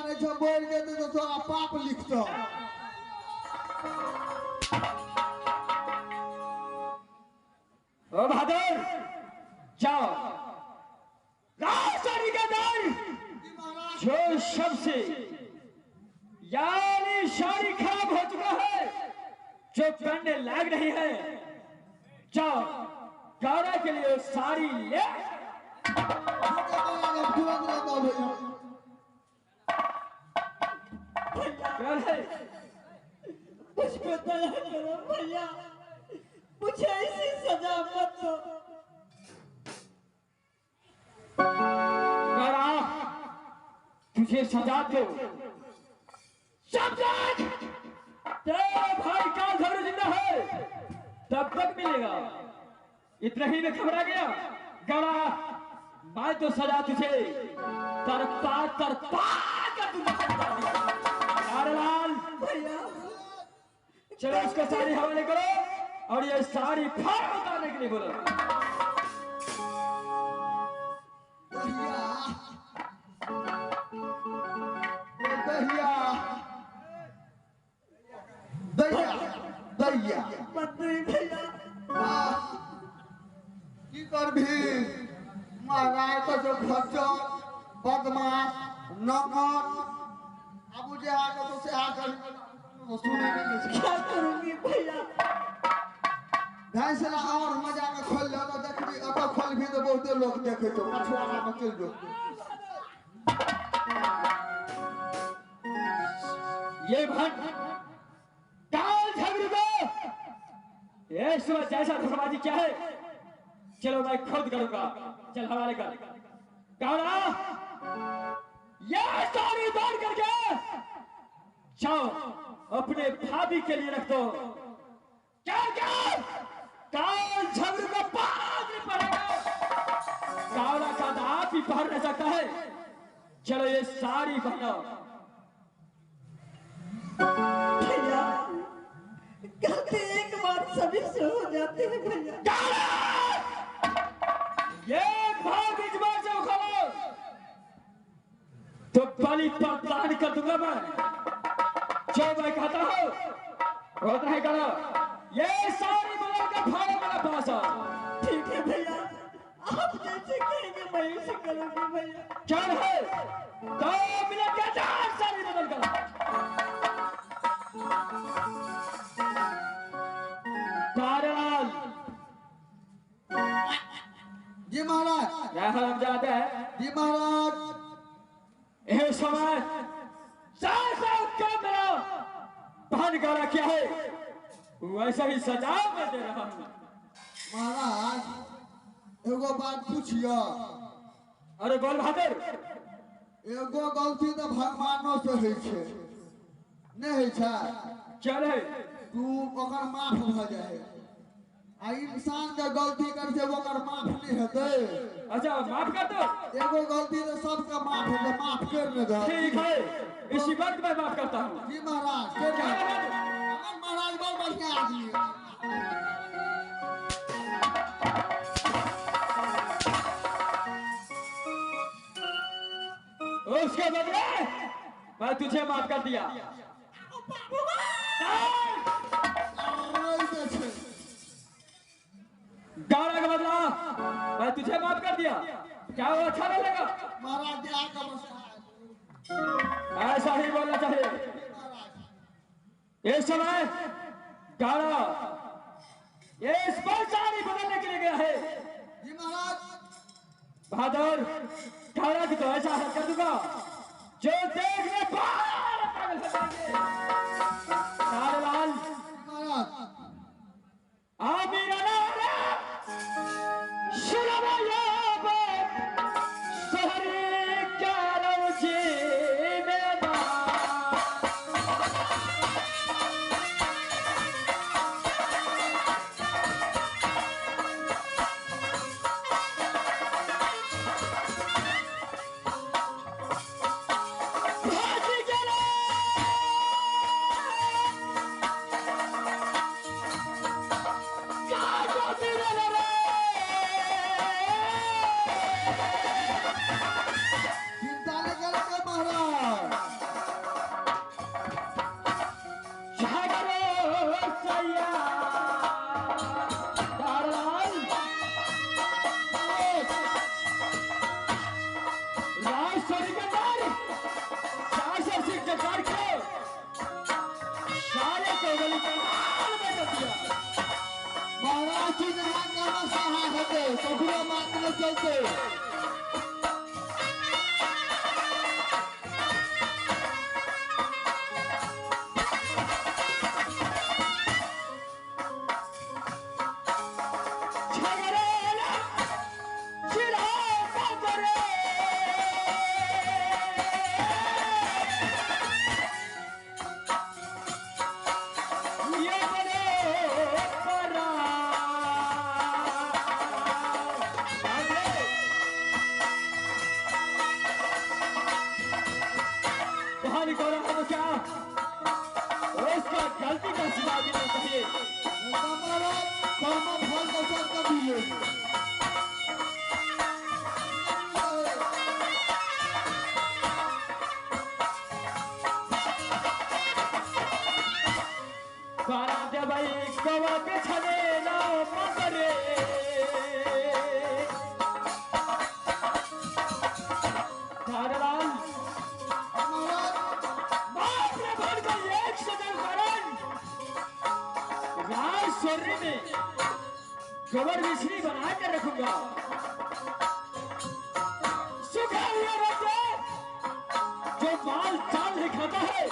मारे छो बोल देते तो तोरा पाप लिखतो। ओ बहादुर जाओ राजधानी के अंदर जो शब्द से यानी शादी खराब हो चुका है, जो पहनने लायक नहीं है, जाओ गौरा के लिए साड़ी ले। मुझ पे दया करो भैया, मुझे ऐसी सजा मत दो। गौरा तुझे सजा दो, तेरा भाई का घर जिंदा है तब तक मिलेगा। इतना ही में घबरा गया गौरा, मैं तो सजा तुझे तरपा तरपा कर दूंगा। लाल भैया चलो उसको साड़ी हवाले करो और ये साड़ी फाड़ उतारने के लिए बोलो। दैया दैया मंत्री भैया की करभी महाराज तो जो खच्चर बदमाश नौकर अब जे आके तो से आकर सुने नहीं। क्या करूंगी भैया? भैंसला और मजा में खोल लो तो देखबी, अब खोल भी तो बहुते लोग देखे तो मछुआरा में चल जो। ये भट काल झगड़ू ये सुबह जैसा धोखाबाजी क्या है, चलो मैं खुद करूंगा। चल हवाले कर गौरा, ये साड़ी तोड़ करके जाओ अपने भाभी के लिए रख दो। क्या क्या काल झगड़ू का पाप नहीं पड़ेगा। गौरा का तो आप ही पहन नहीं सकता है। चलो ये साड़ी पहनाओ। भैया गलती एक बार सभी से हो जाती है भैया। ये भाग इस बार से उखाड़ो तो बलि प्रदान कर दूंगा मैं। जो मैं कहता हूँ होता है करो। ये सारी बलि का फाड़ा मेरा पास आ। ठीक है भैया, आप जैसे कहेंगे मैं ऐसे करूंगी भैया। चल है 2 मिनट के अंदर सारी बदल कर। तारालाल जी महाराज। क्या हम जाते हैं जी महाराज। यह समय जैसा उत्तर मेरा बहन गौरा क्या है वैसा ही सजा मैं दे रहा हूँ। महाराज एगो बात पूछियो। अरे बोल बहादुर। एगो गलती तो भगवानों से है छे, नहीं है छे। चल है तू ओकर माफ भ जाए आ इंसान के गलती कर से ओकर माफ नहीं हेते। अच्छा माफ कर दो। एगो गलती तो सबका माफ है, माफ कर न दो। ठीक है इसी वक्त मैं माफ करता हूँ। जी महाराज कर क्या दो। बहादुर? अमन महाराज बहुत बढ़िया आदमी है। उसके बदले मैं तुझे माफ कर दिया। गौरा का बदला मैं तुझे माफ कर दिया। क्या वो अच्छा नहीं लगा? महाराज जी आका बस ऐसा ही बोलना चाहिए। इस समय गौरा ये स्पष्ट बदलने के लिए गया है। जी महाराज। बहादुर गौरा की तो ऐसा हाल कर दूंगा जो देखने पागल हो जाएंगे। लाल महाराज आमीरा के चलते कहानी कौन है तो क्या उसका गलती का सिवा देना चाहिए। हमारा कर्म फल का सब कभी ले कारा दे भाई कवा पे छने ना मकरे धारलाल मात्र भर का एक सदर कारण राज शरीर में गवर मिश्री बना कर रखूंगा। सुखा हुआ रहते जो माल चाल नहीं खाता है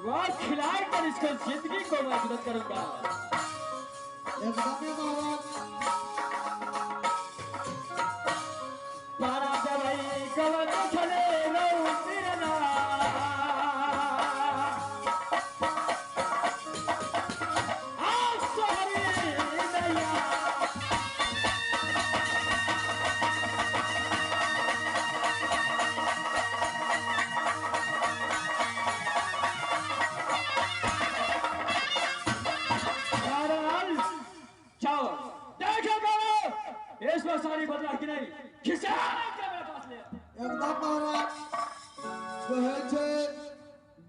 वह खिलाए कर इसको जिंदगी को मैं मदद करूंगा। एकदम महाराज पारा दवाई गवर छले रो तिरना आज सोहरी नैया जाओ देखो करो इसमें सारी बदला कि नहीं खिसा के मेरे पास ले एकदम महाराज कहे छे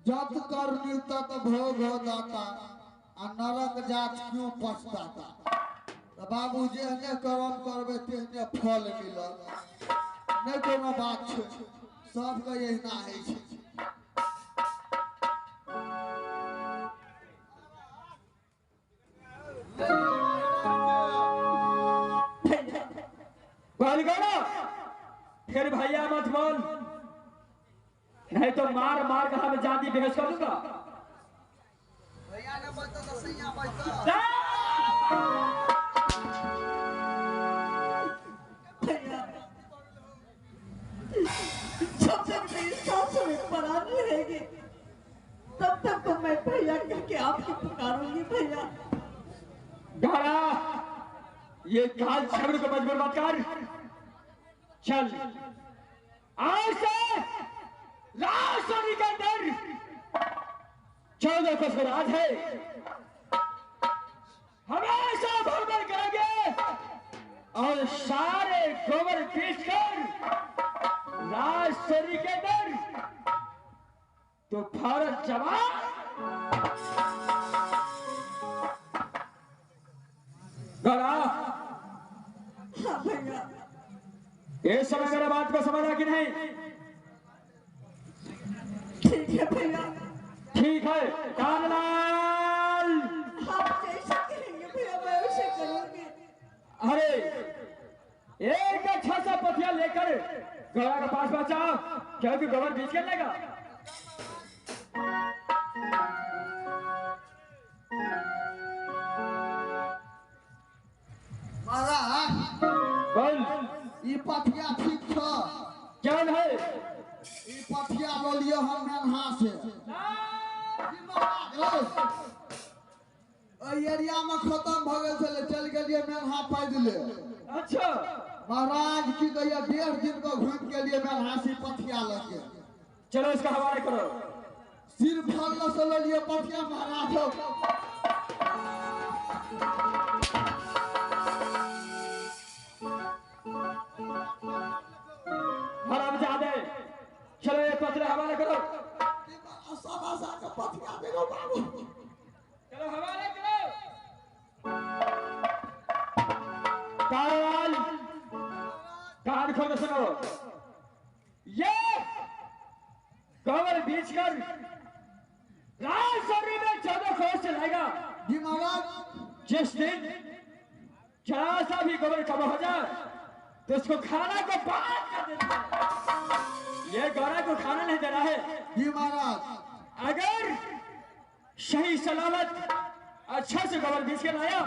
जत करनी तत भोग हो दाता आ नरक जात क्यों पछताता। तो बाबू जेहने कर्म करबे तेहने फल मिलत नहीं कोनो बात छै सबके एहिना होइ छै। बोल गो फिर भैया मत बोल नहीं तो मार मार कर हमें जाति बेहोश कर दूंगा। भैया ने बता तो सैया बता भैया जब तक मेरी सांसों में परान रहेगी तब तक तो मैं भैया करके आपको पुकारूंगी। भैया गारा ये काल छगड़ को मजबूर मत कर। चल आज से राजधानी के अंदर 14 कोस का राज है हमेशा भ्रमण करेंगे और सारे गोबर पीस कर राजधानी के अंदर तो भारत जवान गड़ा हाँ भैया इस समय मेरा बात को समझा कि नहीं? ठीक है भैया ठीक है कानलाल आप जैसा कहेंगे भैया मैं वैसे करूंगी। अरे एक अच्छा सा पथिया लेकर गड़ा के पास पहुंचा क्योंकि गवर बीच कर लेगा। महाराज बोल ई पथिया ठीक छ क्या है? ई पथिया लो लियो हम नन्हा से एरिया में खत्म भ गेल छले चल गेलिए मेनहा पैदले। अच्छा महाराज की कहिया 1.5 दिन को घूम के लिए मेनहासी पथिया लगे चलो इसका हवाले करो। सिर फल से ले लिए पथिया महाराज हराम जादे चलो ये पत्र हवाले करो। सभा का पथिया देखो बाबू चलो हवाले करो। कारवाल कान खोल के सुनो ये गवर बीच कर राजसरी में 14 कोस चलाएगा। जी महाराज जिस दिन जरा सा भी गोबर कम हो जाए तो उसको खाना को बात कर देते हैं। ये गौरा को खाना नहीं देना है। जी महाराज। अगर सही सलामत अच्छा से गोबर बीच के लाया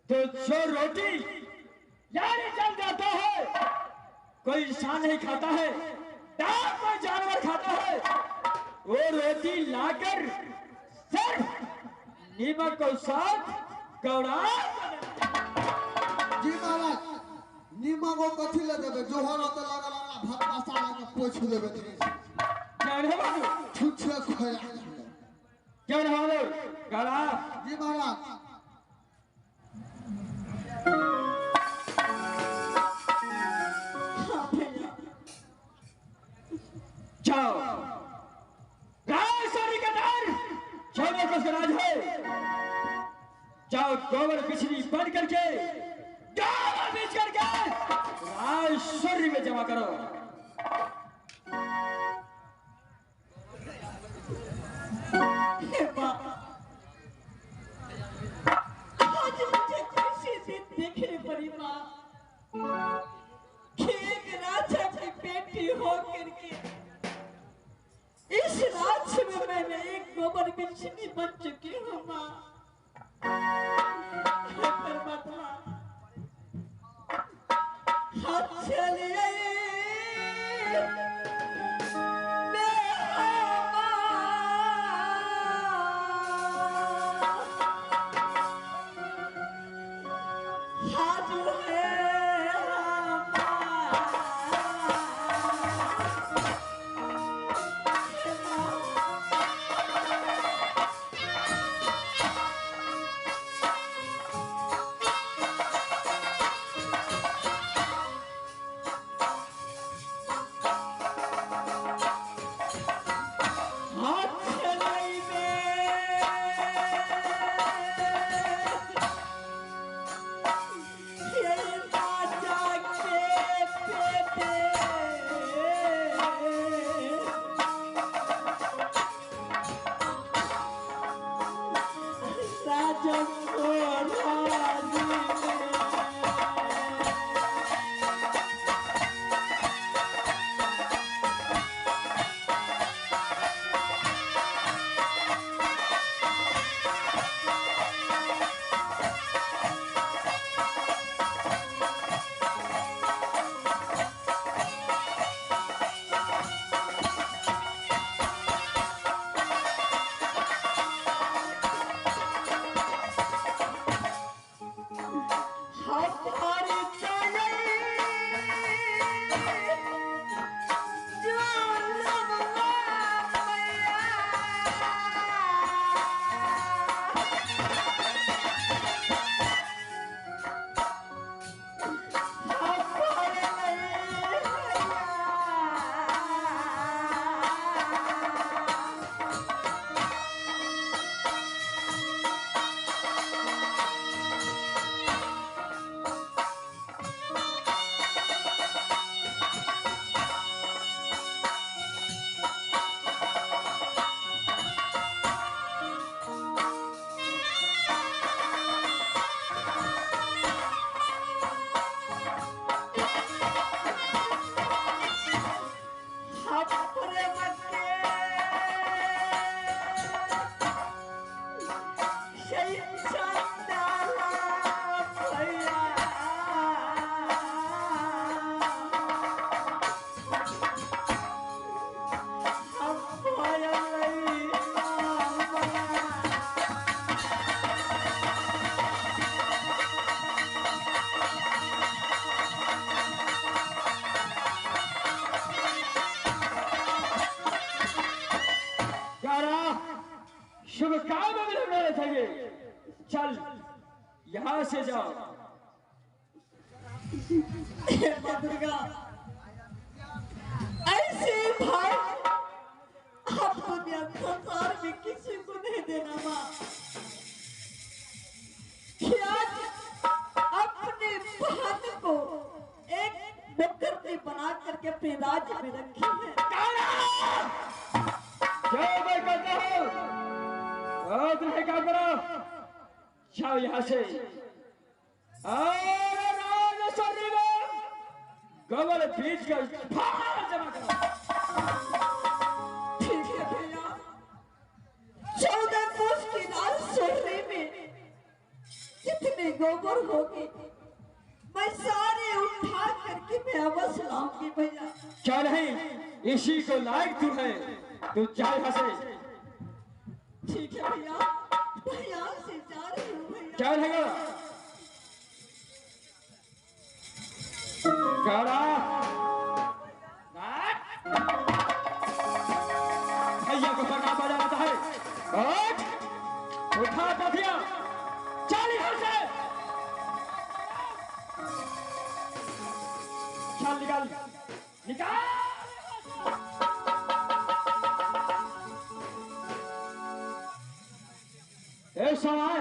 तो जो रोटी यानी जल जाता है कोई इंसान नहीं खाता है, दाल कोई जानवर खाता है, वो रोटी लाकर सिर्फ नीमक को साथ गौड़ा। जी महाराज, नीमक कथी ले देबे? जोहर होते लगा भात मसाला के पोछ देबे। क्या रे बाबू? छुछे खोया। क्या रे बाबू? गौड़ा। जी महाराज। हाँ भैया। जाओ गाय सारी कतार चौदह को राज है। जाओ गोबर बिछली बन करके गोबर बीच करके राजस्वरी में जमा करो। हे माँ, आज मुझे किसी दिन देखने पड़ी माँ कि एक राजा की बेटी हो करके इस राज्य में मैंने एक गोबर बिछनी बन चुकी हूँ माँ। हे परमात्मा, हाथ चलिए शुभ काम में रहना चाहिए। चल यहाँ से जाओ। माँ दुर्गा, ऐसे भाई आप दुनिया संसार में किसी को नहीं देना माँ। कि आज अपने बहन को एक मुकर्री बना करके अपने राज्य में रखी है। क्या मैं करता हूँ? तुम्हें क्या करो? जाओ यहाँ से। और राजेश्वरी में गोबर बीज का फाड़ जमा करो। ठीक है भैया, 14 कोस की राजेश्वरी में जितने गोबर होगी मैं सारे उठा करके मैं अवश्य लाऊंगी भैया। क्या नहीं, इसी को लायक तू है, तू जा यहाँ से। ठीक है भैया, भैया से जा रही हूँ भैया। क्या रहेगा गाड़ा भैया को पकड़ा पड़ा रहता है। उठा कथिया, चल यहाँ से, चल निकाल निकाल। समय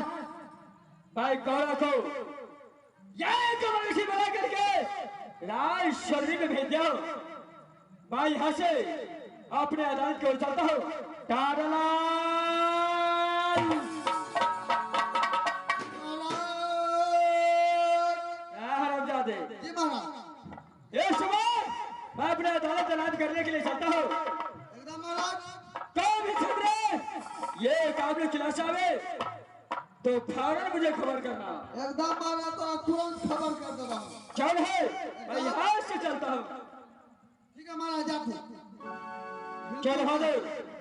भाई गौरा को यह कमर्शी बना करके राजेश्वरी में भेज दो। भाई यहाँ से अपने अदालत की ओर चलता हूँ। जी महाराज। ये सुबह मैं अपने अदालत करने के लिए चलता हूँ। एकदम महाराज। कौन भी सुन रहे, ये काबिल खिलाफ आवे तो फौरन मुझे खबर करना। एकदम महाराज, तो तुरंत खबर कर देगा। चल है, मैं यहाँ से चलता हूँ। ठीक है महाराज, जाते। चल हादे,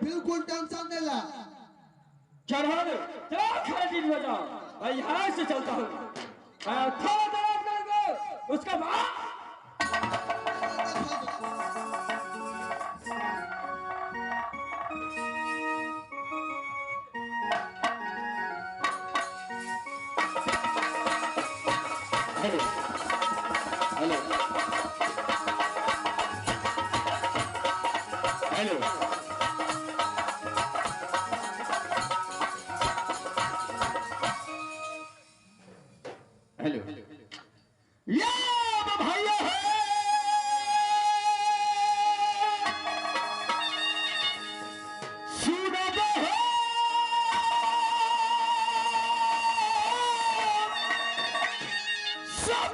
बिल्कुल टेंशन नहीं ला। चल हादे, चलो खाने पीने में जाओ। मैं यहाँ से चलता हूँ। मैं थोड़ा देर करूँगा, उसका बाद हेलो हेलो हेलो हेलो या भैया है सुनो दो है सब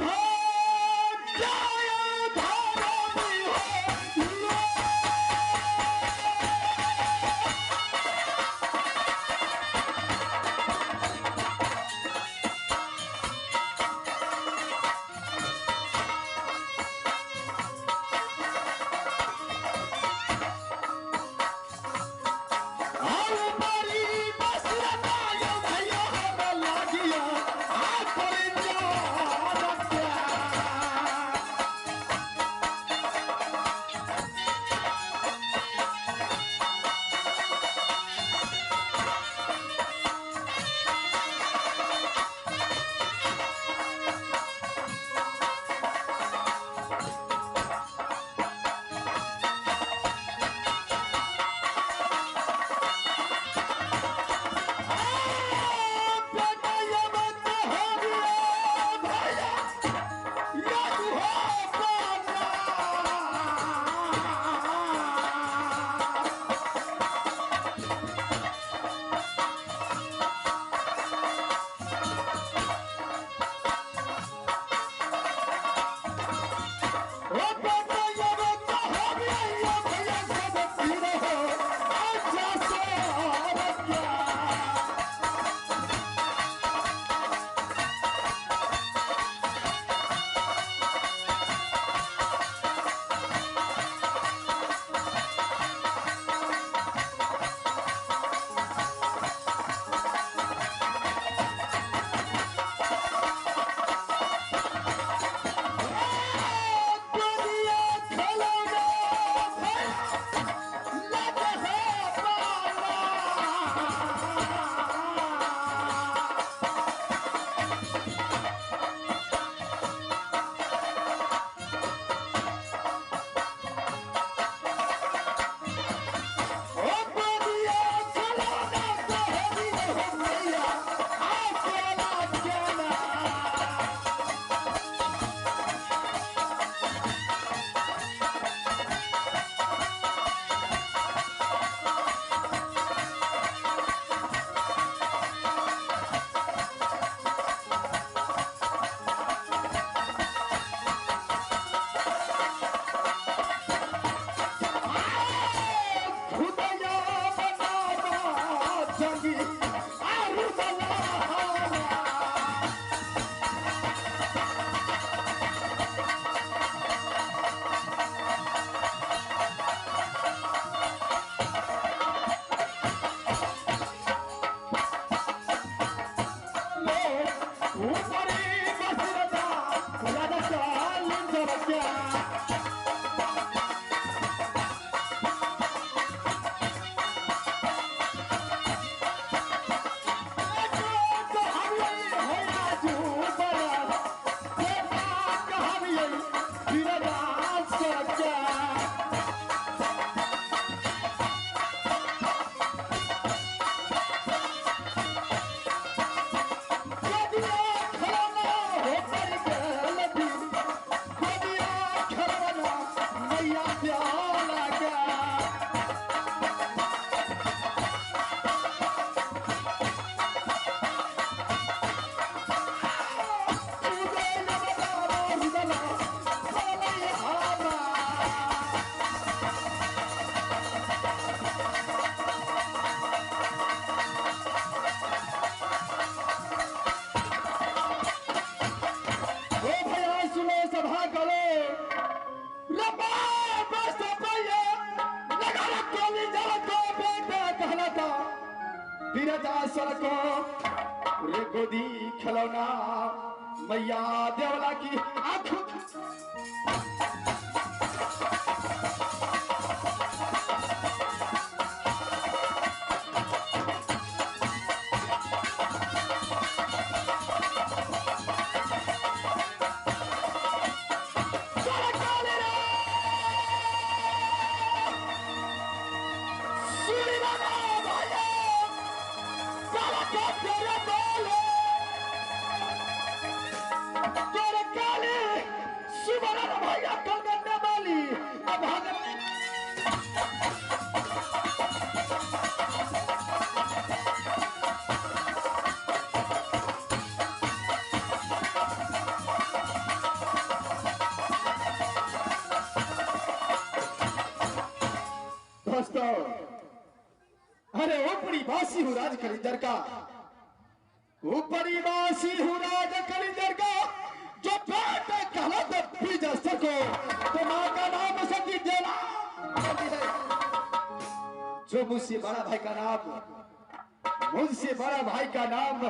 बेटा बिरजासुर को रे गोदी खिलौना मैया देवला की आंख दोस्तों, अरे ऊपरी बासी हूँ राज कलिंदर का, ऊपरी बासी हूँ राज कलिंदर का, जो बेटे कहला तो बिरजासुर को तो माँ का नाम सती देना जो मुझसे बड़ा भाई का नाम, मुझसे बड़ा भाई का नाम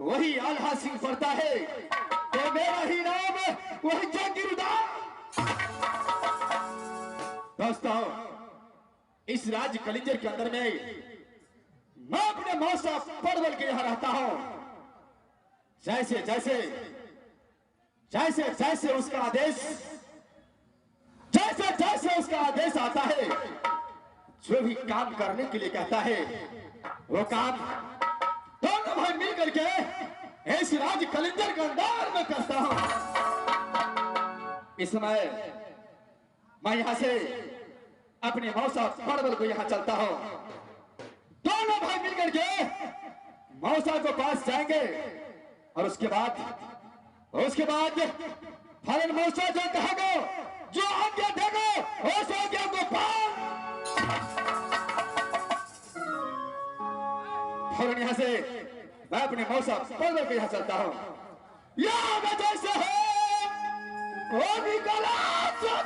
वही आल्हा सिंह पड़ता है, तो मेरा ही नाम वही जागीरदार। दोस्तों, इस राज्य कलिंजर के अंदर में मैं अपने मौसा परवल के यहां रहता हूं। जैसे जैसे जैसे जैसे उसका आदेश जैसे जैसे उसका आदेश आता है, जो भी काम करने के लिए कहता है वो काम दोनों भाई मिल करके इस राज्य कलिंजर के अंदर में करता हूं। इस समय मैं यहां से अपने मौसा परवल को यहां चलता हूं। दोनों भाई मिलकर के मौसा को पास जाएंगे और उसके बाद फलन मौसा जो कहेगा, जो आज्ञा देगा उस आज्ञा को पाल। फलन यहां से मैं अपने मौसा परवल को यहां चलता हूं। यह वजह से है वो निकला जो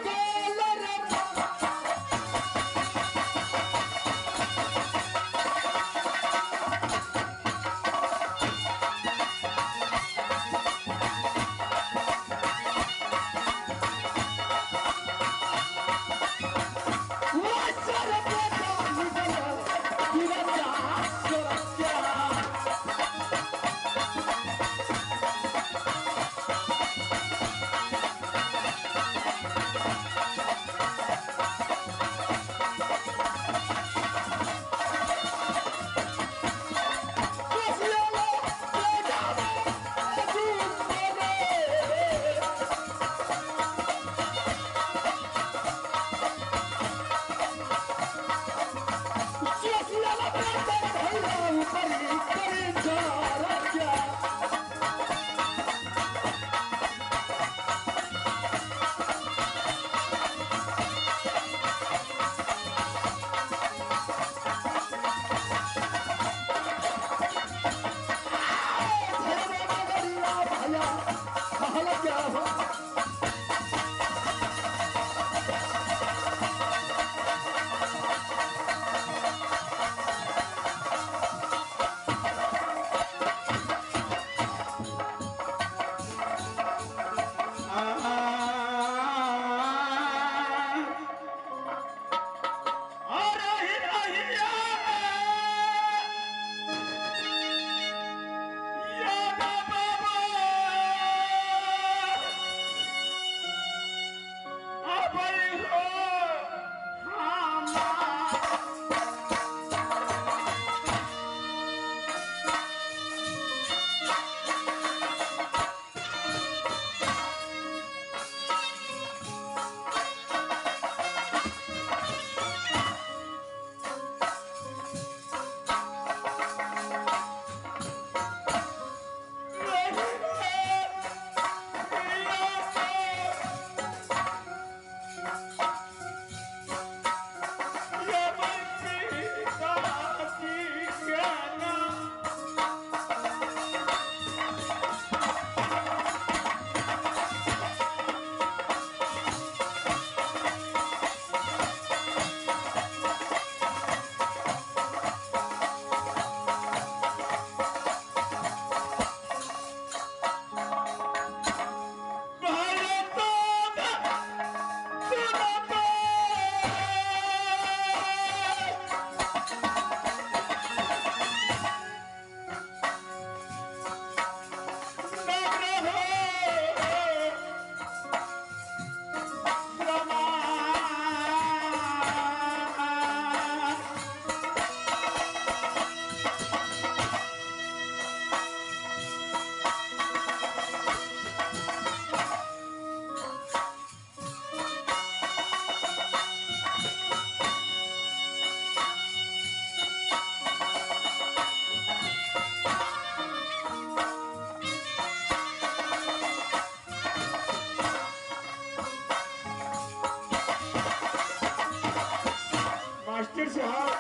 साहब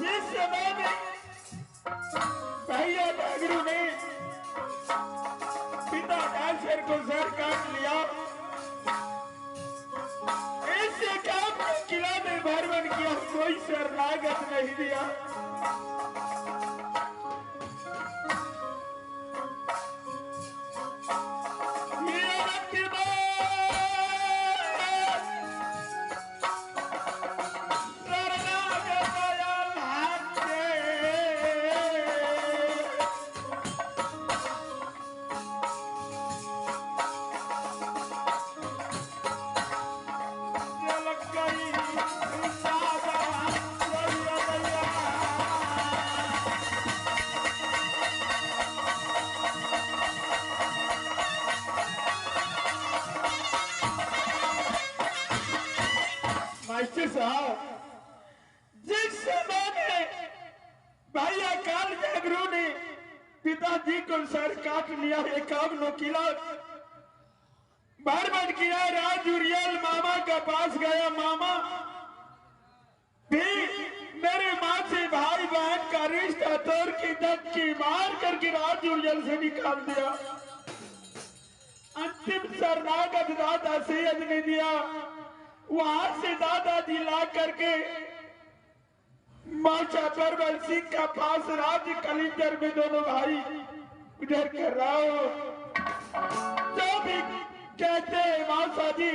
जिस समय में भैया नागरू ने पिता का सिर को सर काट लिया, ऐसे काम को किला में भरवन किया, कोई शरणागत नहीं दिया। मास्टर साहब जिस समय में भैया काल जागरू ने पिताजी को सर काट लिया, एकावनो किला बर्बाद किया, राजुरियल मामा का पास गया। मामा भी मेरे माँ से भाई बहन का रिश्ता तोड़ के धक्की मार करके राजुरियल से निकाल दिया। अंतिम शरणागत दादा सैयद ने दिया, वहां से दादाजी ला करके माचा परवल सिंह का पास राज कलिंदर में दोनों भाई उधर कर रहा हो। जो भी कहते हैं मौसा जी,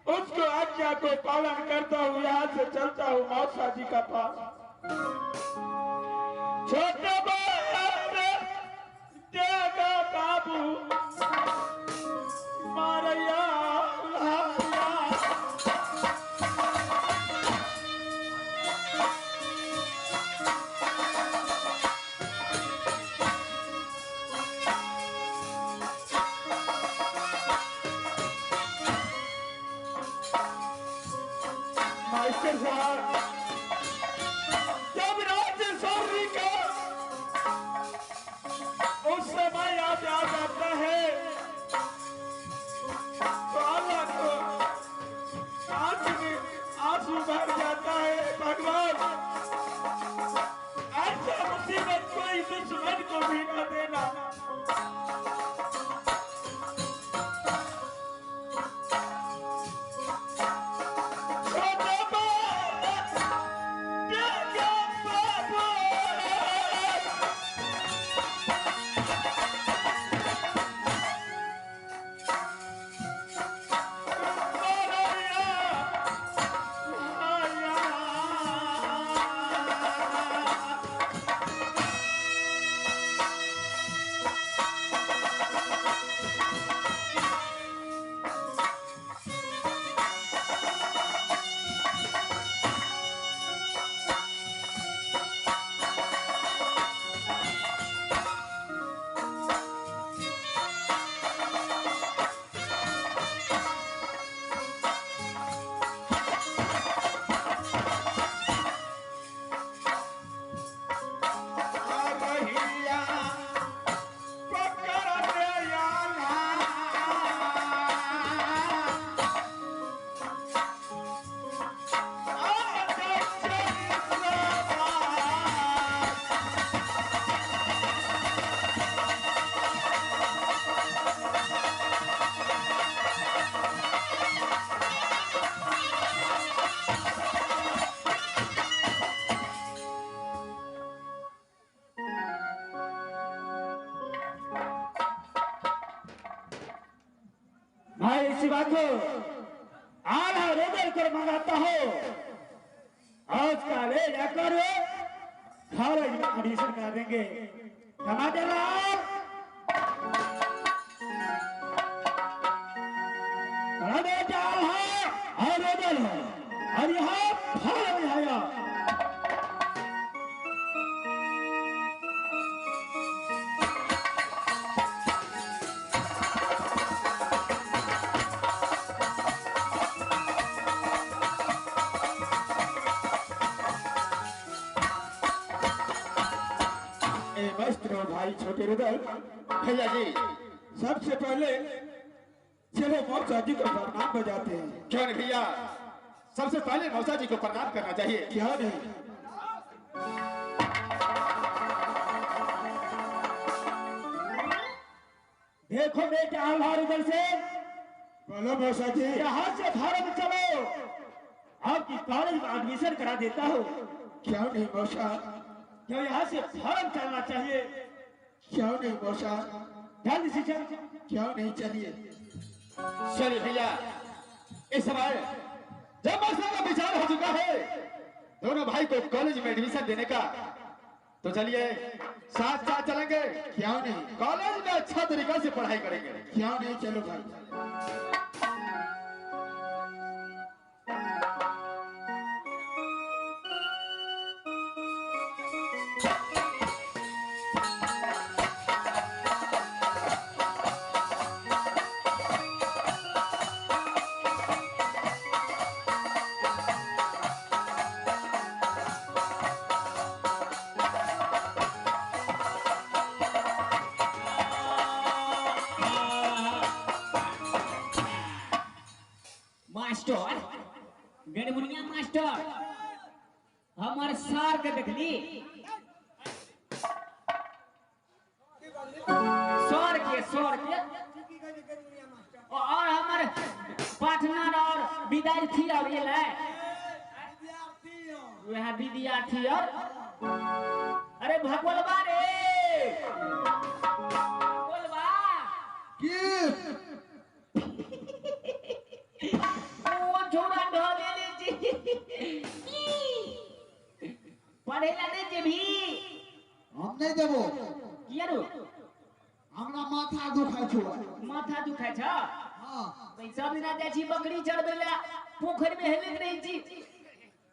उसको आज्ञा को पालन करता हूँ, यहाँ से चलता हूँ मौसा जी का पास। छोटे बाबू मारैया मास्टर साहब जब राज्य सौरी का उस समय याद आता है तो अल्लाह को आंख में आंसू भर जाता है। भगवान ऐसा मुसीबत कोई दुश्मन को भी न देना। भाई शिवा को आधा रोगर कर मंगाता हो, आज का ले जाकर कॉलेज में एडमिशन करा देंगे। टमाटर डाल है और रोगर है और यहाँ फल में आया। भाई छोटे रुदल भैया जी सबसे पहले चलो मौसा जी का प्रणाम बजाते हैं। क्यों भैया, सबसे पहले मौसा जी को प्रणाम करना चाहिए। क्या नहीं? देखो बेटा आल्हार इधर से, बोलो मौसा जी। यहाँ से भारत चलो, आपकी कॉलेज में एडमिशन करा देता हूँ। क्या नहीं मौसा? क्यों यहाँ से फौरन चलना चाहिए। क्या नहीं मौसा? जल्दी से चल। क्या नहीं? चलिए चलिए भैया, इस समय जब मौसा का विचार हो चुका है दोनों भाई को कॉलेज में एडमिशन देने का, तो चलिए साथ साथ चलेंगे। क्या नहीं? कॉलेज में अच्छा तरीका से पढ़ाई करेंगे। क्या नहीं? चलो भाई। मास्टर गड़बड़िया मास्टर हमारे सार के देखली सर के और हमारे पार्टनर और विद्यार्थी और ये है वह विद्यार्थी और अरे भगवलवा रे भगवलवा जोड़ा ढोले ले पढ़ेला ने जे भी हम नहीं देबो। किया रो हमरा माथा दुखाय छो। माथा दुखाय छ। हां पैसा बिना जाय छी बकरी चढ़बेला पोखर में हेले रही छी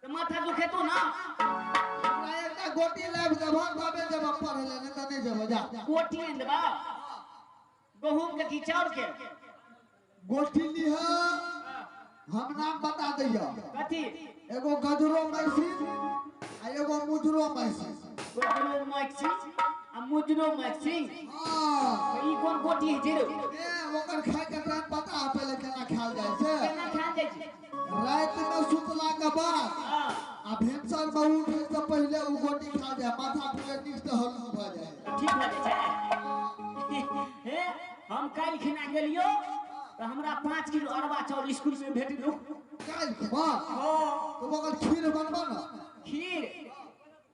तो माथा दुखे तो ना। हमरा एकटा गोटी लाब देबो तबे जब पढ़ेला नहीं त नहीं जेबो। जा गोटी नहीं देबा गहूम के की चाउर के गोटी लिह। हम नाम बता दैया। कथी एगो गजरो मैसी आ एगो मुजरो मैसी। गजरो मैसी आ मुजरो मैसी। हां ई कोन गोटी है जेरो ए ओकर खाय के टाइम पता है पहले केना खाल जाय छै। केना खा जाय छै रात में सुतला के बाद हां आ भिनसर में उठे से पहले उ गोटी खा जाए माथा पूरे निष्ठ हल्लू भ जाए। ठीक भ जाय छै। हे हम काल खिना गेलियो तो हमरा 5 किलो अरबा चाउर स्कूल में भेट दो। काल के बाद हां तो ओकर खीर बनबा ना। खीर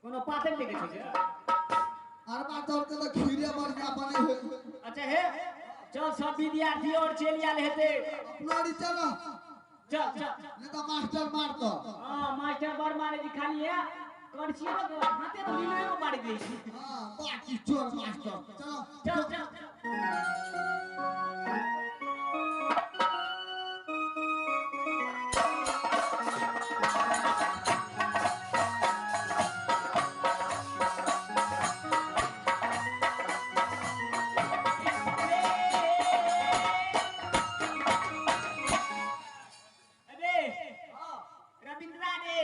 कोनो पातल लेके छै। अरबा चाउर के तो खीरे बढ़िया बने है। अच्छा हे चल सब विद्यार्थी और चल आले हेते। अपनारी चलो चल चल नहीं तो मास्टर मार तो। हां मास्टर बर मारे जी खाली है करछियो तो हाथे तो लीले में मार गई। हां बाकी चोर मास्टर चलो चल चल रविंद्रा रे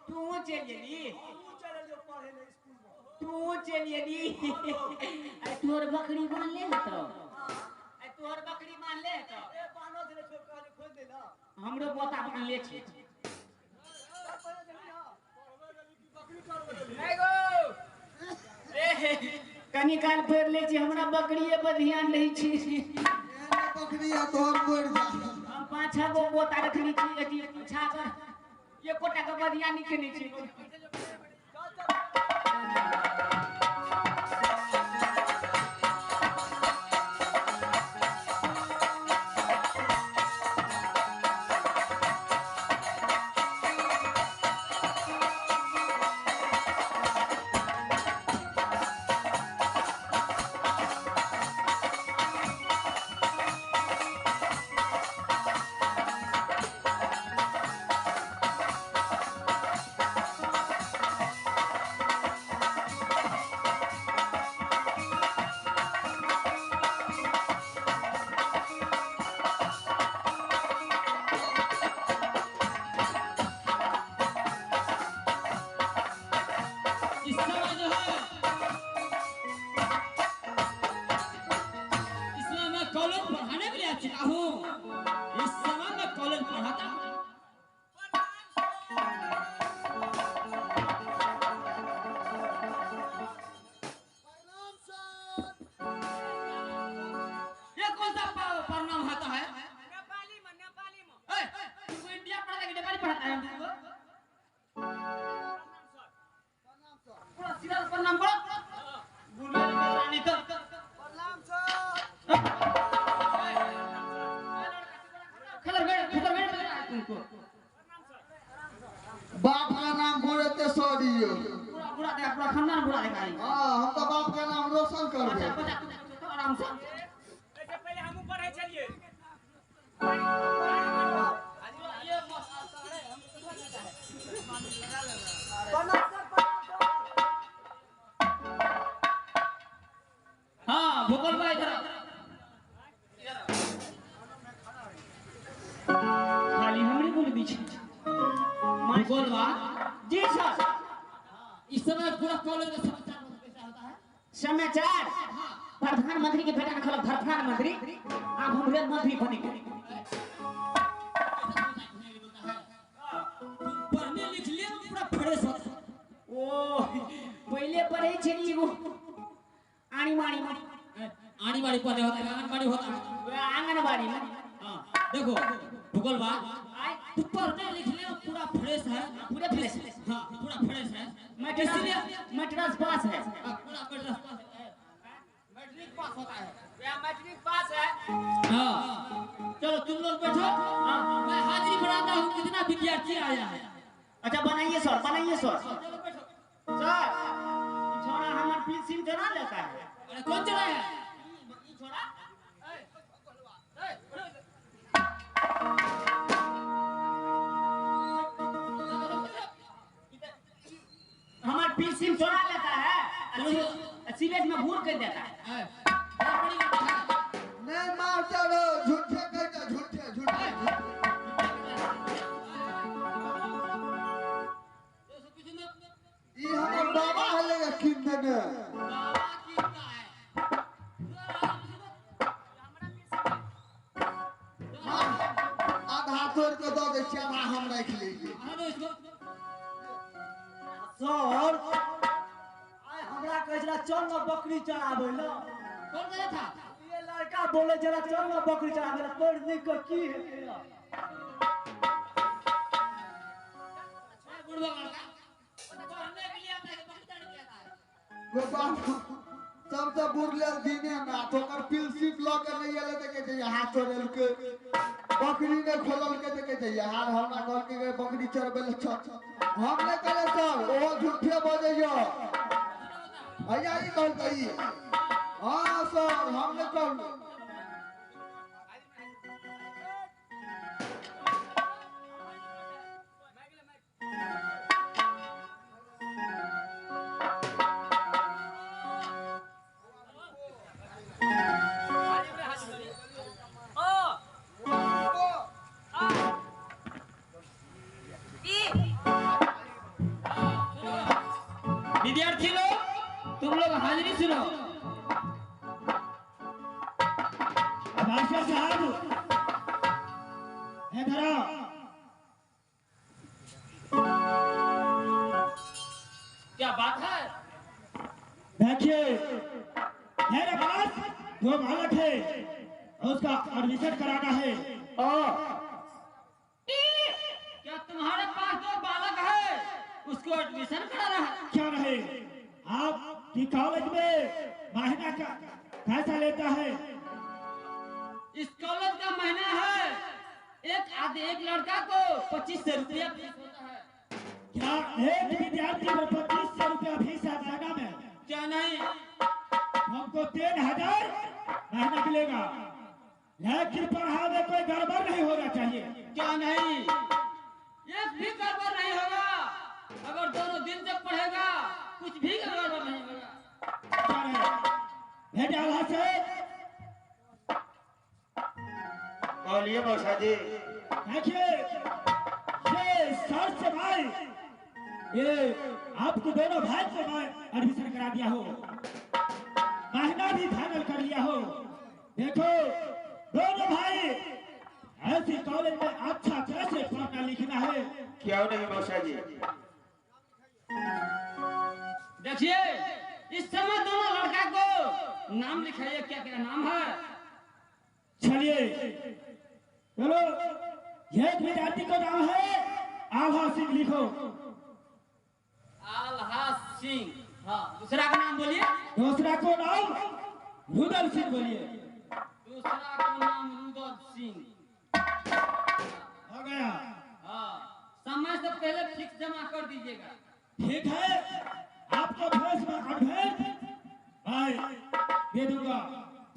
तू चलिए तू चलिए अरे तोर बकरी मान ले तो अरे तोर बकरी मान ले तो हमरो बोता मान ले छी। एगो ए कनी काल फेर ले छी हमरा बकरीए पर ध्यान नहीं छी। एने बकरी है तोर मोर जा। हम 5-6 गो बोता रखनी छी एती छाकर ये कोटा के बदिया निकनी छी। बाप का नाम बुरेते सॉरी पूरा पूरा देखा, पूरा खानदान पूरा देखा है। हाँ हम तो बाप का नाम रोशन करबे अच्छा बजा तो आराम से। ऐसे पहले हम ऊपर है, चलिए। हाँ भूगोल भाई इधर खाली हमरी बोल बीच भूगोल बा जी सर। इस समय पूरा कॉलेज में समाचार कैसा होता है? समाचार प्रधानमंत्री के बेटा खल प्रधानमंत्री आप हमरे मंत्री बनेंगे। पढ़ने लिख लिया पूरा फ्रेश होता है। ओ पहले पढ़े छली एगो आनी माड़ी में आंगनबाड़ी पढ़े होता है, आंगनबाड़ी होता है। आंगनबाड़ी में। हाँ देखो भूगोल बा तू पढ़ने लिख लिया पूरा फ्रेश है। पूरे फ्रेश हाँ पूरा फ्रेश है। मैट्रिक पास है। पूरा मैट्रिक पास होता है। मैट्रिक पास है। हाँ चलो तुम लोग बैठो। हाँ मैं हाजिरी बनाता हूँ कितना विद्यार्थी आया है। अच्छा बनाइए सर, बनाइए सर। चलो बैठो। सर छोड़ा हमार पील सिम चला लेता है। अरे कौन चला है? ये छोड़ा हमार पील सिम चला लेता है। सीबीएस में भूल कर देता है। नहीं मार चलो झूठे कहते झूठे ये हमर बाबा हले किन्ने ने आधा तोड़ के दो दे आधा हम रख लेंगे सर आय हमरा कहै छला चल न बकरी चराबै ल। कौन गया था? ये लड़का बोले जरा चल न बकरी चराबै ल। पढ़ लिख के की हेतै? बुढ़वा लड़का पढ़ने के लिए आता है, बकरी चढ़ के आता है। वो बाप सबसे बुरले दिने ना तो कर पिल सिप ल के नहीं आले देखे जे हाथ चोरेल के बकरी ने खोलल के देखे जे यार हमरा घर के बकरी चरबे ले छ हम ने करे सर ओ झूठे बोले जो भैया ई कहल कही हां सर हम ने कहल विद्यार्थी लोग तुम लोग हाजिरी सुनो। मास्टर साहब इधर आओ। क्या बात है? देखिए मेरे पास दो बालक है उसका एडमिशन कराना है। क्या तुम्हारे पास दो बालक है, उसको एडमिशन कराना है? क्या रहे आपकी कॉलेज में महीना का पैसा लेता है? इस कॉलेज का महीना है एक लड़का को 2500 रुपया फीस होता है। क्या एक विद्यार्थी को 2500 रुपया फीस है महीना में? क्या नहीं? हमको 3000 महीना मिलेगा, लेकिन पढ़ाई में कोई गड़बड़ नहीं होना चाहिए। क्या नहीं? एक भी गड़बड़ नहीं होगा। अगर दोनों दिन से पढ़ेगा कुछ भी गड़बड़ नहीं होगा। क्या रहे भेजा वहां से। बोलिए मौसा जी। देखिए ये सर से भाई ये आपको दोनों भाई को मैं एडमिशन करा दिया हो, महीना भी फाइनल कर लिया हो। देखो दोनों भाई ऐसी कॉलेज में अच्छा कैसे पढ़ना लिखना है। क्यों नहीं मौसा जी? देखिए इस समय दोनों लड़का को नाम लिखाइए। क्या क्या नाम है? चलिए चलो एक विद्यार्थी का नाम है आभा सिंह, लिखो। आल्हास सिंह। हाँ दूसरा का नाम बोलिए। दूसरा को नाम रुदल सिंह बोलिए। दूसरा का नाम रुदल सिंह। हो गया। हाँ समय से पहले फिक्स जमा कर दीजिएगा। ठीक है, आपको भेज में एडवांस भाई दे दूंगा।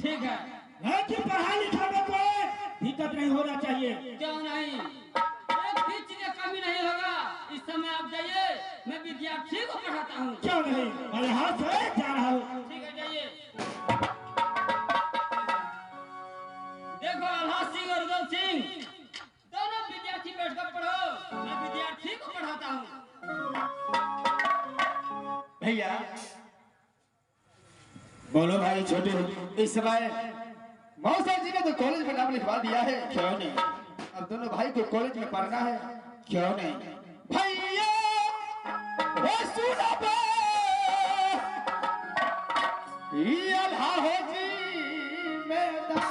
ठीक है। लेकिन पढ़ाई लिखाई में कोई दिक्कत नहीं होना चाहिए। क्यों नहीं? एक भी चीज का कमी नहीं होगा। इस समय आप जाइए, मैं विद्यार्थी को पढ़ाता हूँ। क्यों नहीं, मैं यहाँ से जा रहा हूँ। ठीक है, जाइए। देखो अल्लाह सिंह और उदल सिंह दोनों विद्यार्थी बैठकर पढ़ो, मैं विद्यार्थी को पढ़ाता हूँ। भैया बोलो भाई छोटे, इस समय मौसा जी ने तो कॉलेज में नाम लिखवा दिया है। क्यों नहीं? अब दोनों भाई को कॉलेज में पढ़ना है। क्यों नहीं? भैया वो सुनो बे, ये अल्लाह हो जी मैदान।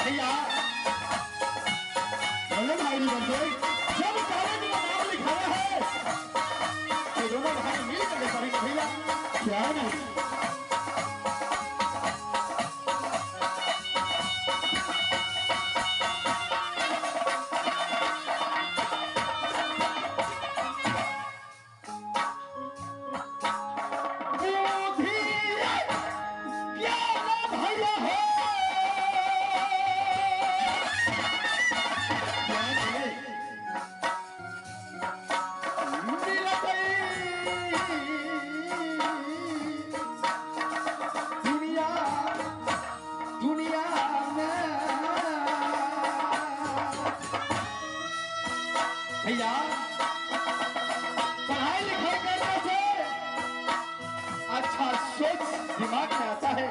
भैया बोलो भाई। क्या नहीं? भैया पढ़ाई लिखाई करने से अच्छा सोच दिमाग में आता है।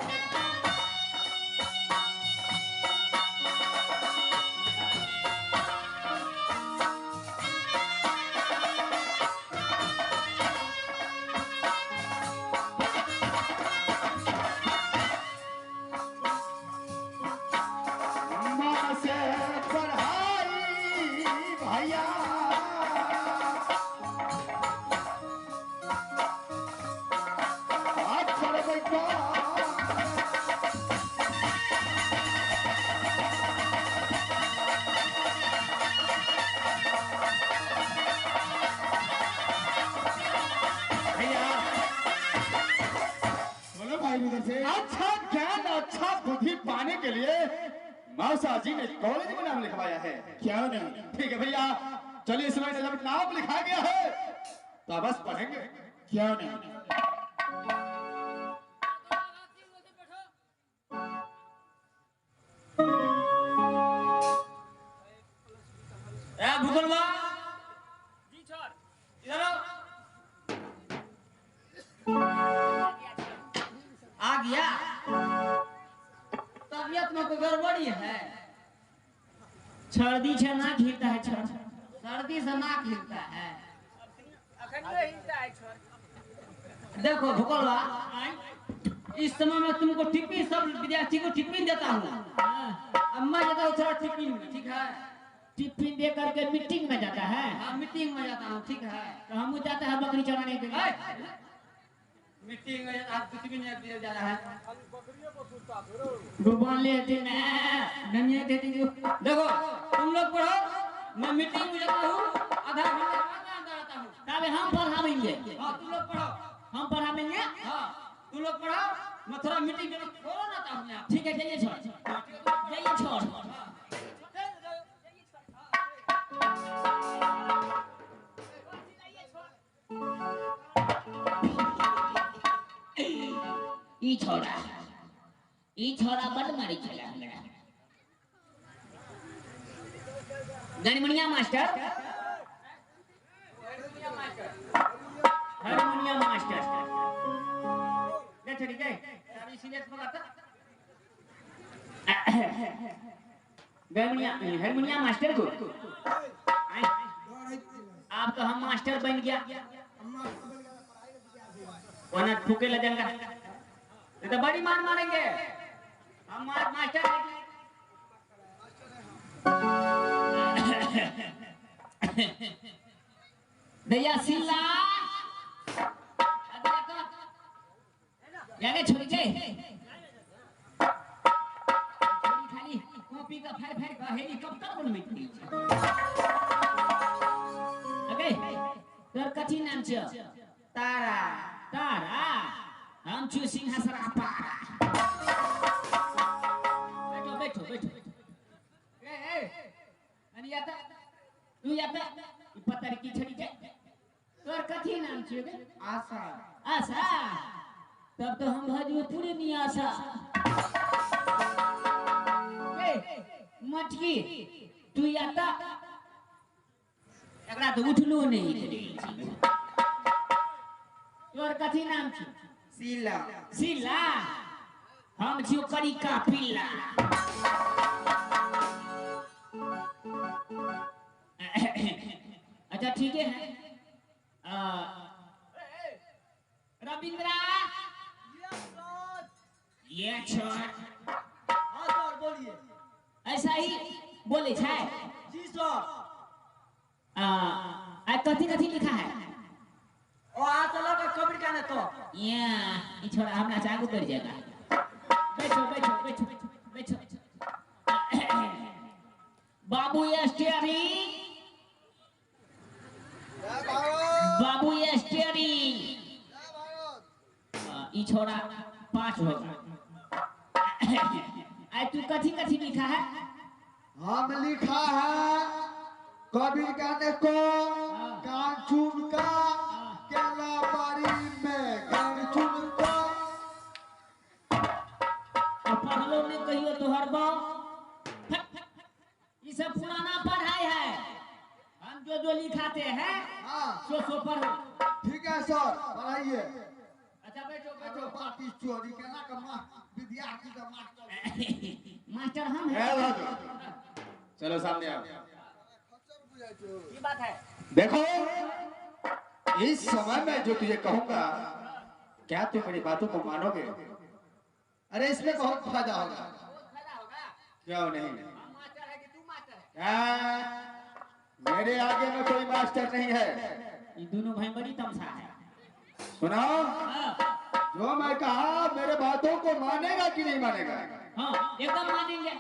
माँ से पढ़ाई भैया अच्छा ज्ञान अच्छा बुद्धि पाने के लिए मौसा जी ने कॉलेज में नाम लिखवाया है। क्या नहीं? ठीक है भैया, चलिए इस समय जब नाम लिखा गया है तो बस पढ़ेंगे। क्या नहीं? भूगोलवा जी सर, इधर आओ। आ गया। तबीयत में कोई गड़बड़ी है? सर्दी से ना खींचता है छोड़। सर्दी से नाक हिलता है। देखो भूगोलवा, इस समय मैं तुमको टिप्पणी, सब विद्यार्थी को टिप्पणी देता हूँ। अब मैं जाता हूँ थोड़ा टिप्पणी में, ठीक है? टिफिन दे करके मीटिंग में जाता है। हाँ मीटिंग में जाता हूँ, ठीक है? तो हम जाते हैं बकरी चराने के लिए। मीटिंग में जाता, आप कुछ भी नहीं दिया जा रहा है। डुबान लेते ना ननिया देते जो। देखो तुम लोग पढ़ो, मैं मीटिंग में जाता हूँ, आधा घंटे बाद मैं अंदर आता हूँ। तब हम पढ़ावेंगे। हाँ तुम लोग पढ़ो। हम पढ़ावेंगे। हाँ तुम लोग पढ़ो, मैं थोड़ा मीटिंग में छोड़ो ना था हमने। ठीक है, जाइए छोड़, जाइए छोड़। ई छोरा बड़ मारी खेला हमरा। गणमणिया मास्टर, हारमोनियम मास्टर। ठीक है, अभी सीरियस में बात। हारमोनियम मास्टर को आप तो हम मास्टर बन गया वरना ठुके लगेगा ये तो बड़ी मार मारेंगे हम मास्टर भैया सिल्ला यारे छोड़ के खाली कॉपी का फाड़ फाड़ का हेलीकॉप्टर बन में ओके तोर कथी नाम छ तारा तारा हम छु सिंहासरा पारा बैठो बैठो बैठो ए अनि याता तू याता पत्थर की छड़ी के तोर कथी नाम छ आशा आशा तब तो हम भोजपुरी नहीं आशा मटकी तू याता एकरा तो उठलो नहीं तोर कथी नाम छ सीला सिला हम छियो करी का पिल्ला अच्छा ठीक है रविंद्रा ये छोड़ हाँ सर बोलिए। ऐसा ही बोले छै जी सर। कथी कथी लिखा है और आज चला का कब्र का ना तो ये छोड़ा हमरा से आगू बढ़ जाएगा बैठो बैठो बैठो बैठो बाबू स्टीयरिंग बाबू स्टीयरिंग ई छोड़ा 5 होगा आई तू कथी कथी लिखा है हम लिखा है कबीर कहने को कान चुन का केला बारी में कान चुन का पढ़लो ने कहियो तोहर बाप ये सब पुराना पढ़ाई है हम जो लिखाते हैं हाँ सो पढ़ो ठीक है सर पढ़ाइए अच्छा बैठो बैठो पार्टी चोरी केला का विद्यार्थी का मास्टर मास्टर हम है हैं बाबू। चलो सामने आओ ये बात है देखो इस समय में जो तुझे कहूंगा क्या तुम मेरी बातों को मानोगे? अरे इसमें बहुत फायदा होगा फायदा होगा क्यों नहीं? हम मास्टर है कि तू मास्टर है क्या? मेरे आगे में कोई मास्टर नहीं है। ये दोनों भाई बड़ी तमसा है सुनो जो मैं कहा मेरे बातों को मानेगा कि नहीं मानेगा? हाँ एकदम मानेंगे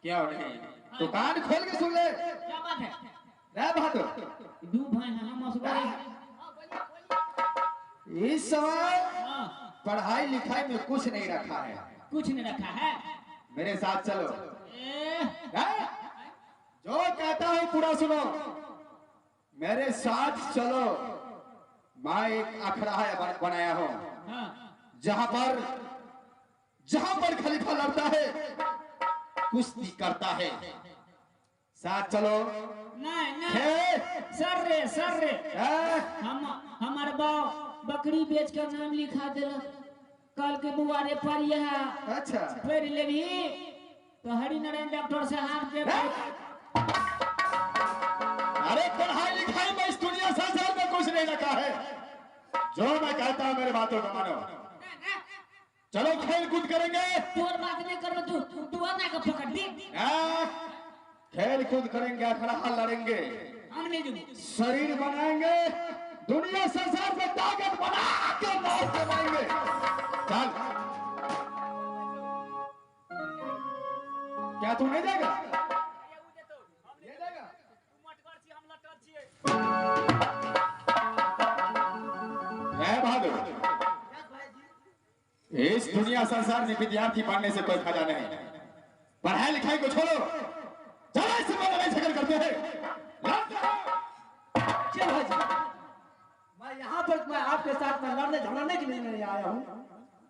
क्यों नहीं? तो कान खोल के सुन ले। क्या बात है रे बहादुर दो भाई हैं हम असगरे इस समय हाँ पढ़ाई लिखाई में कुछ नहीं रखा है। कुछ नहीं रखा है मेरे साथ चलो। ए, जो कहता हूँ पूरा सुनो। मेरे साथ चलो। मैं एक अखाड़ा बनाया हूँ हाँ जहाँ पर खलीफा लड़ता है कुश्ती करता है। साथ चलो। नहीं नहीं हे, सर रे हैं? हम हमार बाप बकरी बेच कर नाम लिखा दिलक कल के बुआरे पर यह अच्छा पढ़ लेबी तो हरि नारायण डॉक्टर से हाथ दे अरे पढ़ाई लिखाई में इस दुनिया संसार में कुछ नहीं रखा है। जो मैं कहता हूँ मेरी बातों को मानो। चलो खेल कूद करेंगे। तोर बात नहीं करो तू आना का पकड़ दी हैं? खेल कूद करेंगे अखाड़ा लड़ेंगे हम नहीं दूँ शरीर बनाएंगे दुनिया संसार में ताकत बना के मौत कमाएंगे। चल क्या तू नहीं देगा? ये देगा? है बहादुर इस दुनिया संसार में विद्यार्थी बनने से कोई फायदा नहीं। पढ़ाई लिखाई को छोड़ो। चलो इससे लड़ाई झगड़ करते हैं। चल भाजी मैं यहाँ पर मैं आपके साथ में लड़ने झगड़ने के लिए नहीं आया हूँ।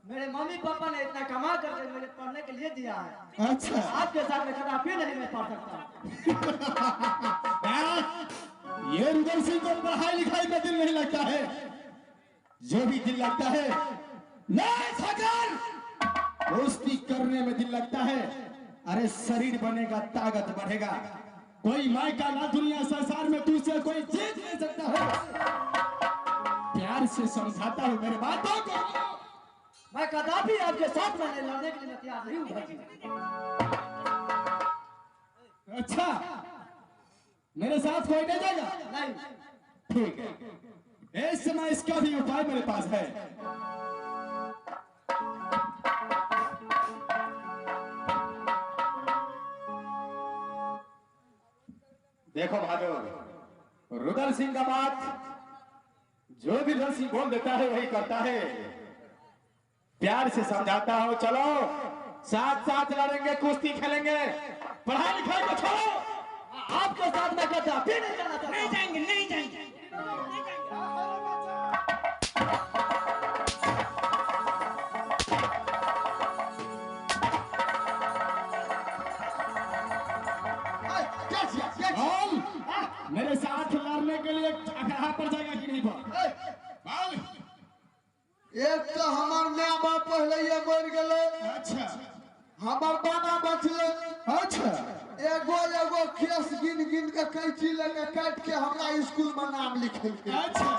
मेरे मम्मी पापा ने इतना कमा करके मुझे पढ़ने के लिए दिया है। अच्छा आपके साथ में कदापि नहीं मैं पढ़ सकता। ये रुदल सिंह को पढ़ाई लिखाई में दिल नहीं लगता है। जो भी दिल लगता है कुश्ती करने में दिल लगता है। अरे शरीर बनेगा, ताकत बढ़ेगा। कोई माय का ना दुनिया संसार में तुझसे कोई जीत नहीं सकता है। प्यार से समझाता हूँ मेरे बातों को। मैं कदापि आपके साथ मैंने लड़ने के लिए तैयार नहीं हूँ भाई। अच्छा, मेरे साथ कोई नहीं जाएगा? नहीं। ठीक है, इस समय इसका भी उपाय मेरे पास है। देखो बहादुर, रुदल सिंह का बात जो भी रुदल सिंह बोल देता है वही करता है। प्यार से समझाता हो, चलो साथ साथ लड़ेंगे, कुश्ती खेलेंगे, पढ़ाई लिखाई को छोड़ो। आपके साथ मैं कहता फिर नहीं जाना चाहता। नहीं जाएंगे, नहीं जाएंगे। मेरे साथ लड़ने के लिए अखाड़ा पर जाएगा कि नहीं? एक तो हमार माँ बाप पहले ये मर गए। अच्छा, हमार बाबा बचले। अच्छा, एगो एगो केस गिन गिन के कैंची लेके काट के हमरा स्कूल में नाम लिखेलके। अच्छा।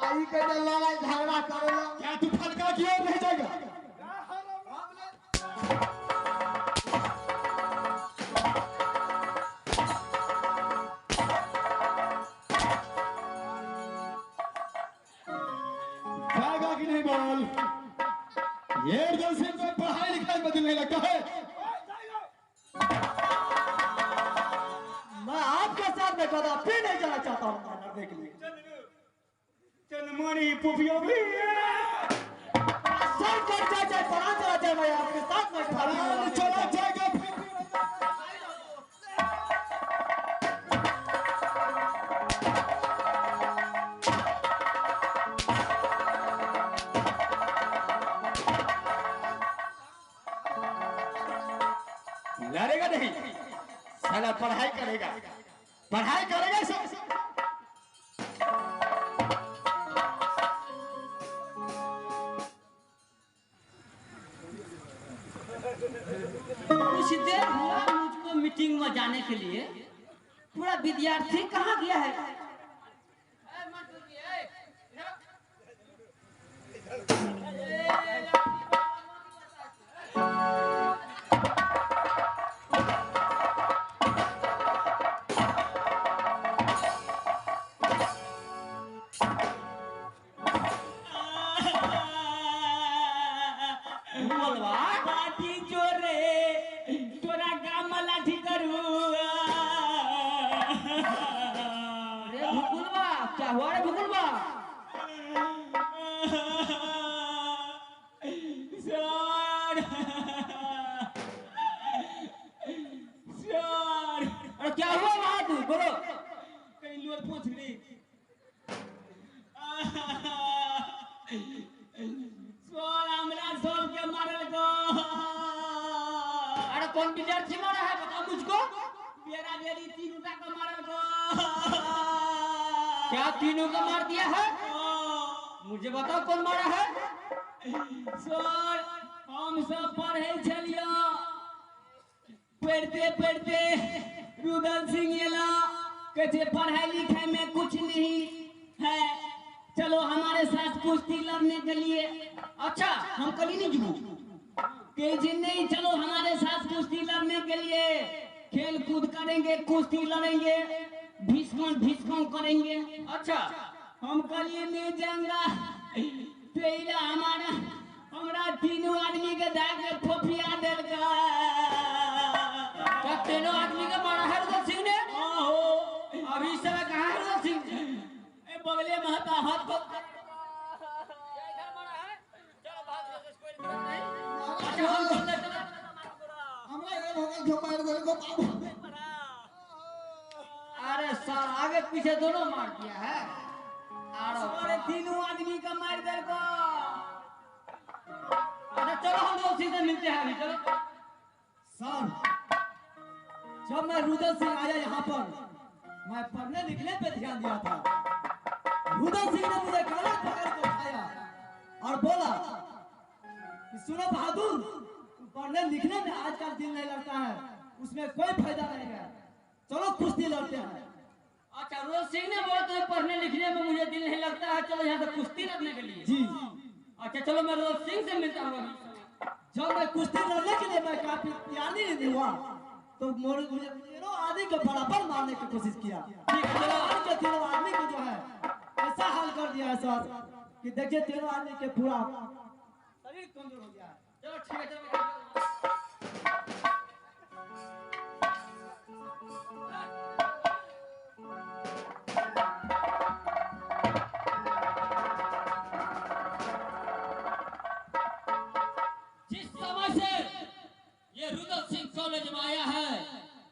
आई के लड़ाई झगड़ा करेला। क्या तू फलका की ओर नहीं जाएगा? जाएगा कि नहीं बोल? ये रुदल सिंह को पढ़ाई लिखाई में दिल नहीं लगता है। मैं आपके साथ में कदापि नहीं जाना चाहता हूँ लड़ने के लिए। चलमोनी पुपियो भी सब कर जाए पढ़ा चला जाए, मैं आपके साथ में खड़ा हूँ। चला जाएगा फिर। लड़ेगा नहीं, साला पढ़ाई करेगा, पढ़ाई करेगा सब। कुछ देर हुआ मुझको मीटिंग में जाने के लिए। पूरा विद्यार्थी कहाँ गया है? बोलवा लाठी चोरे, तोरा गाम में लाठी करू। अरे भुकुलवा, क्या हुआ रे भुकुलवा? सर, सर, अरे क्या हुआ वहाँ तू? बोलो। कहीं लोर पहुंच गई। सबके मारल को। अरे कौन विद्यार्थी मारा है बता मुझको? मेरा बेरी तीनों का मारल को। क्या तीनों का मार दिया है? मुझे बताओ कौन मारा है? सर हम सब पढ़े छलियो, पढ़ते पढ़ते रुदल सिंह एला, कहते पढ़ाई लिखाई में कुछ नहीं है, चलो हमारे साथ कुश्ती लड़ने के लिए। अच्छा हम कल ही नहीं जुड़ू कि नहीं, चलो हमारे साथ कुश्ती लड़ने के लिए, खेल कूद करेंगे, कुश्ती लड़ेंगे, भीष्म भीष्म करेंगे। अच्छा हम कल ये नहीं जाएंगा। तेरा हमारा हमरा तीनों आदमी के दाग फोफिया देल का। क्या तीनों आदमी के मारा है रुदल सिंह ने? अभी इस समय कहाँ है रुदल सिंह? बगले महता हाथ को अरे सर आगे पीछे दोनों मार दिया है। अरे तीनों आदमी का मार दे को। अच्छा चलो हम लोग सीधे मिलते हैं अभी। चलो सर, जब मैं रुदल सिंह आया यहाँ पर, मैं पढ़ने लिखने पे ध्यान दिया था। रुदल सिंह ने मुझे गला पकड़ के उठाया और बोला कि सुनो बहादुर, पढ़ने लिखने में आजकल दिल नहीं लगता है, उसमें कोई फायदा नहीं है। चलो कुश्ती लड़ते हैं। अच्छा, रोज सिंह ने बोला तो पढ़ने लिखने में मुझे दिल नहीं लगता है, चलो यहाँ से कुश्ती लड़ने के लिए। जी अच्छा चलो, मैं रोज सिंह से मिलता हूँ अभी। जब मैं कुश्ती लड़ने के लिए मैं काफी तैयारी नहीं हुआ तो मुझे तीनों आदमी को बराबर मारने की कोशिश किया। ठीक है चलो। के तीनों आदमी को जो है ऐसा हाल कर दिया है सर कि देखिए तीनों आदमी के पूरा शरीर कमजोर हो गया है। चलो ठीक है, चलो। जिस समय से ये रुदल सिंह कॉलेज में आया है,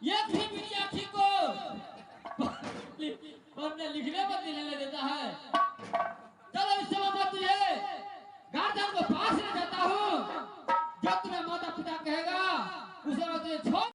एक भी विद्यार्थी को पढ़ने लिखने में दिल नहीं देता है।